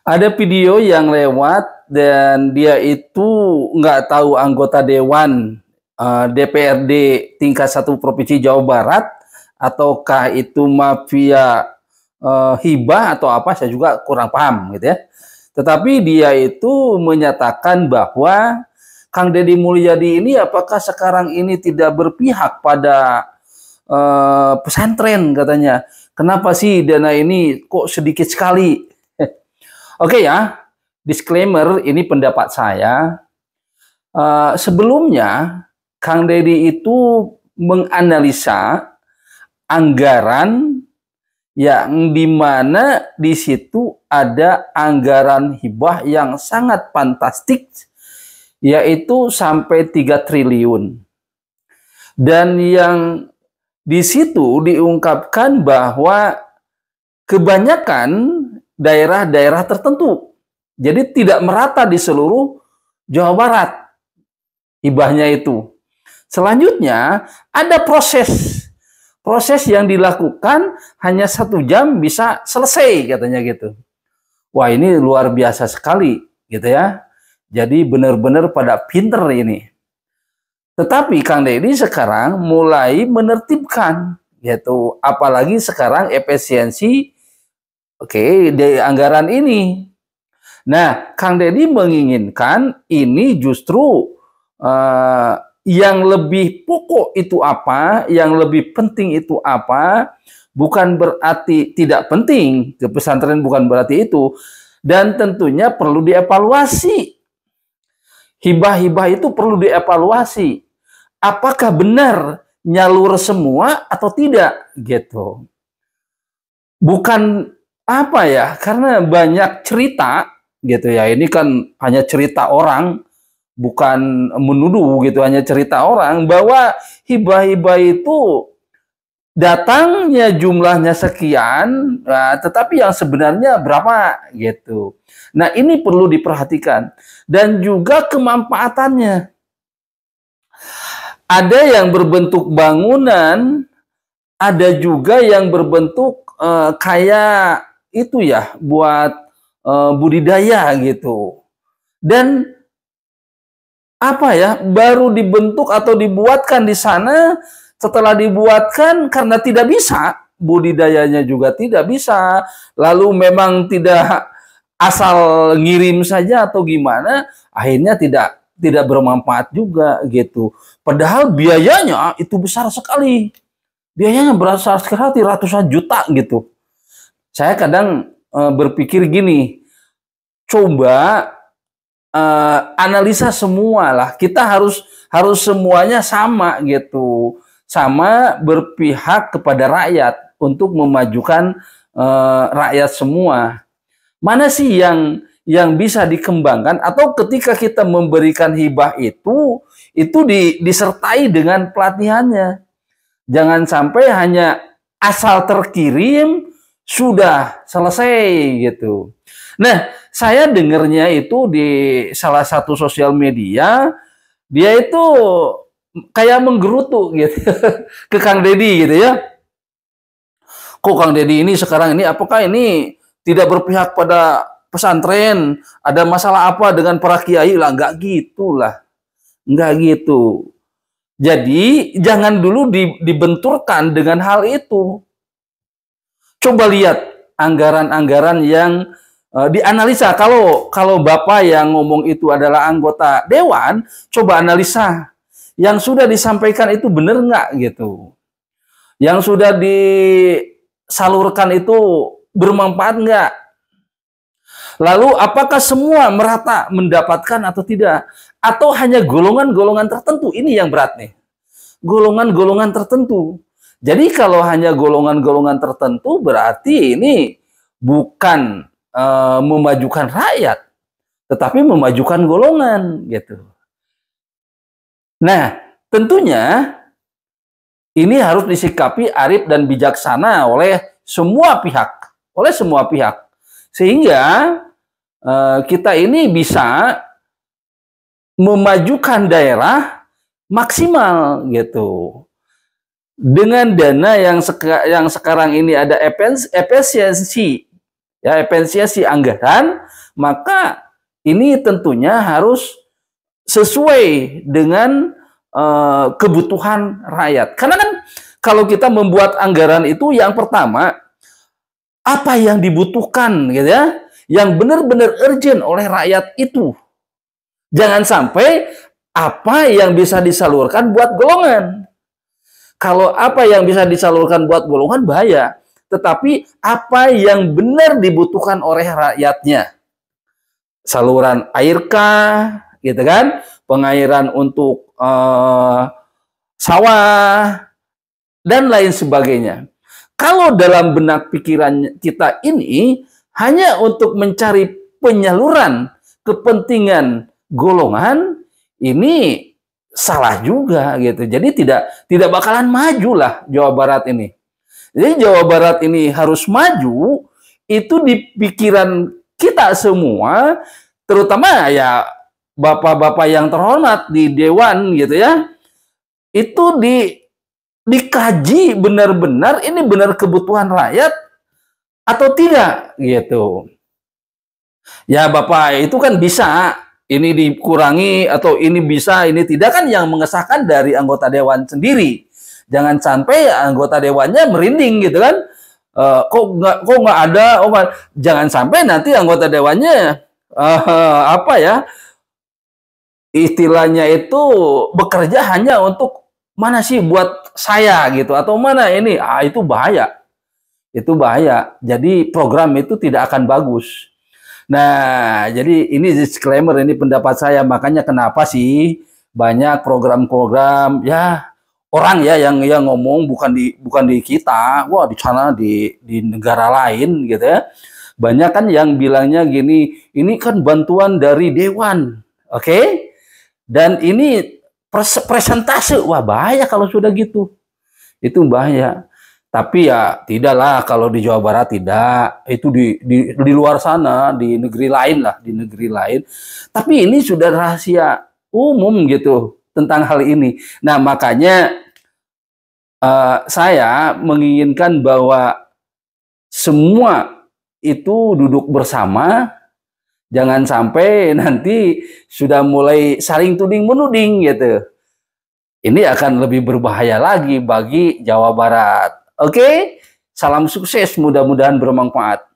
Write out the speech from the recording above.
Ada video yang lewat dan dia itu nggak tahu anggota dewan DPRD tingkat 1 Provinsi Jawa Barat ataukah itu mafia hibah atau apa, saya juga kurang paham gitu ya. Tetapi dia itu menyatakan bahwa Kang Deddy Mulyadi ini apakah sekarang ini tidak berpihak pada pesantren katanya. Kenapa sih dana ini kok sedikit sekali? Oke ya, disclaimer ini pendapat saya. Sebelumnya Kang Deddy itu menganalisa anggaran yang dimana di situ ada anggaran hibah yang sangat fantastik, yaitu sampai 3 triliun. Dan yang di situ diungkapkan bahwa kebanyakan daerah-daerah tertentu. Jadi tidak merata di seluruh Jawa Barat hibahnya itu. Selanjutnya ada proses yang dilakukan hanya 1 jam bisa selesai katanya gitu. Wah, ini luar biasa sekali gitu ya. Jadi benar-benar pada pinter ini. Tetapi Kang Deddy sekarang mulai menertibkan gitu, apalagi sekarang efisiensi di anggaran ini. Nah, Kang Deddy menginginkan ini justru yang lebih pokok itu apa, yang lebih penting itu apa, bukan berarti tidak penting, ke pesantren bukan berarti itu. Dan tentunya perlu dievaluasi. Hibah-hibah itu perlu dievaluasi. Apakah benar nyalur semua atau tidak gitu. Bukan apa ya, karena banyak cerita gitu ya, ini kan hanya cerita orang, bukan menuduh gitu, hanya cerita orang bahwa hibah-hibah itu datangnya jumlahnya sekian, tetapi yang sebenarnya berapa gitu. Nah, ini perlu diperhatikan dan juga kemanfaatannya. Ada yang berbentuk bangunan, ada juga yang berbentuk kayak itu ya, buat budidaya gitu. Dan apa ya, baru dibentuk atau dibuatkan di sana, setelah dibuatkan karena tidak bisa, budidayanya juga tidak bisa, lalu memang tidak asal ngirim saja atau gimana, akhirnya tidak bermanfaat juga gitu. Padahal biayanya itu besar sekali. Biayanya besar sekali, ratusan juta gitu. Saya kadang berpikir gini, coba analisa semua lah. Kita harus semuanya sama gitu, sama berpihak kepada rakyat untuk memajukan rakyat semua. Mana sih yang bisa dikembangkan, atau ketika kita memberikan hibah itu disertai dengan pelatihannya. Jangan sampai hanya asal terkirim sudah selesai gitu. Nah, saya dengarnya itu di salah satu sosial media, dia itu kayak menggerutu gitu ke Kang Deddy gitu ya. Kok Kang Deddy ini sekarang ini apakah ini tidak berpihak pada pesantren? Ada masalah apa dengan para kiai lah? Enggak gitulah. Enggak gitu. Jadi jangan dulu dibenturkan dengan hal itu. Coba lihat anggaran-anggaran yang dianalisa. Kalau Bapak yang ngomong itu adalah anggota dewan, coba analisa. Yang sudah disampaikan itu benar nggak gitu? Yang sudah disalurkan itu bermanfaat nggak? Lalu apakah semua merata mendapatkan atau tidak? Atau hanya golongan-golongan tertentu? Ini yang berat nih. Golongan-golongan tertentu. Jadi kalau hanya golongan-golongan tertentu berarti ini bukan memajukan rakyat, tetapi memajukan golongan gitu. Nah, tentunya ini harus disikapi arif dan bijaksana oleh semua pihak, sehingga kita ini bisa memajukan daerah maksimal gitu. Dengan dana yang sekarang ini ada efisiensi ya efisiensi anggaran, maka ini tentunya harus sesuai dengan kebutuhan rakyat. Karena kan kalau kita membuat anggaran itu yang pertama apa yang dibutuhkan gitu ya, yang benar-benar urgent oleh rakyat itu. Jangan sampai apa yang bisa disalurkan buat golongan. Kalau apa yang bisa disalurkan buat golongan bahaya, tetapi apa yang benar dibutuhkan oleh rakyatnya. Saluran air kah, gitu kan? Pengairan untuk sawah dan lain sebagainya. Kalau dalam benak pikiran kita ini hanya untuk mencari penyaluran kepentingan golongan, ini salah juga gitu. Jadi tidak bakalan maju lah Jawa Barat ini. Jadi Jawa Barat ini harus maju itu di pikiran kita semua, terutama ya bapak-bapak yang terhormat di dewan gitu ya. Itu dikaji benar-benar ini benar kebutuhan rakyat atau tidak gitu. Ya Bapak itu kan bisa ini dikurangi atau ini bisa ini tidak, kan yang mengesahkan dari anggota dewan sendiri. Jangan sampai anggota dewannya merinding gitu kan. Kok nggak ada, jangan sampai nanti anggota dewannya apa ya istilahnya itu bekerja hanya untuk mana sih buat saya gitu atau mana ini, itu bahaya. Itu bahaya. Jadi program itu tidak akan bagus. Nah, jadi ini disclaimer, ini pendapat saya. Makanya kenapa sih banyak program-program ya orang ya yang ngomong bukan di kita, wah di sana di negara lain gitu ya. Banyak kan yang bilangnya gini, ini kan bantuan dari dewan. Oke? Dan ini presentase, wah bahaya kalau sudah gitu. Itu bahaya. Tapi ya tidaklah kalau di Jawa Barat tidak, itu di luar sana, di negeri lain lah, di negeri lain. Tapi ini sudah rahasia umum gitu tentang hal ini. Nah makanya saya menginginkan bahwa semua itu duduk bersama, jangan sampai nanti sudah mulai saling tuding menuding gitu. Ini akan lebih berbahaya lagi bagi Jawa Barat. Oke, salam sukses, mudah-mudahan bermanfaat.